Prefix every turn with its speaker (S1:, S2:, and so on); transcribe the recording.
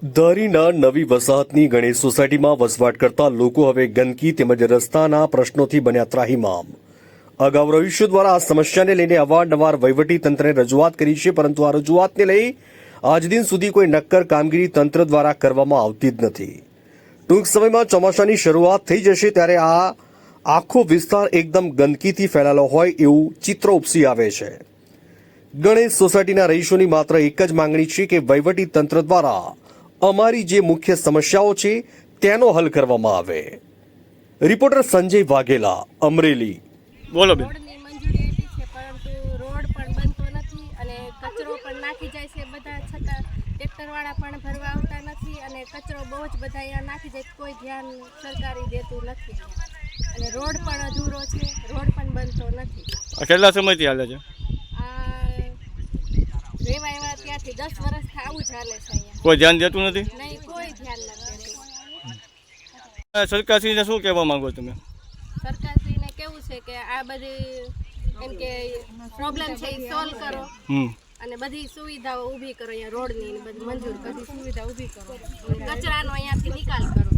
S1: ધારીના નવી વસાહતની ગણેશ સોસાયટીમાં વસવાટ કરતા લોકો હવે ગંદકી તેમજ રસ્તાના પ્રશ્નોથી બન્યા ત્રાહિમામ। અગાઉ રહીશો દ્વારા આ સમસ્યાને લઈને અવારનવાર વહીવટી તંત્રને રજૂઆત કરી છે, પરંતુ આ રજૂઆતને લઈ આજ દિન સુધી કોઈ નક્કર કામગીરી તંત્ર દ્વારા કરવામાં આવતી જ નથી। ટૂંક સમયમાં ચોમાસાની શરૂઆત થઈ જશે ત્યારે આ આખો વિસ્તાર એકદમ ગંદકીથી ફેલાયેલો હોય એવું ચિત્ર ઉપસી આવે છે। ગણેશ સોસાયટીના રહીશોની માત્ર એક જ માંગણી છે કે વહીવટી તંત્ર દ્વારા અમારી જે મુખ્ય સમસ્યાઓ છે તેનો હલ કરવામાં આવે। રિપોર્ટર સંજય વાઘેલા, અમરેલી।
S2: બોલો બેન।
S3: રોડની મંજૂરી આપી છે, પરંતુ રોડ પણ બનતો નથી અને કચરો પણ નાખી જાય છે બધા, છતાં ટ્રેક્ટરવાળા પણ ભરવા આવતા નથી અને કચરો બહુ જ બધા અહીંયા નાખી જાય, કોઈ ધ્યાન સરકારી દેતું નથી અને રોડ પણ અધૂરો છે, રોડ પણ બનતો નથી।
S2: આ કેટલા સમયથી હાલે છે?
S3: આ રેવા એવા ત્યાંથી 10 વર્ષથી આવું જ હાલે છે અહીંયા,
S2: કોઈ ધ્યાન દેતું નથી?
S3: નહીં, કોઈ ધ્યાન નથી દેતું।
S2: સરકારશ્રીને શું કહેવા માંગો તમે?
S3: સરકારશ્રીને કેવું છે કે આ બધી એમ કે પ્રોબ્લેમ છે એ સોલ્વ કરો અને બધી સુવિધાઓ ઊભી કરો, અહીંયા રોડની બધી મંજૂર બધી સુવિધા ઊભી કરો, કચરાનો અહીંયાથી નિકાલ કરો।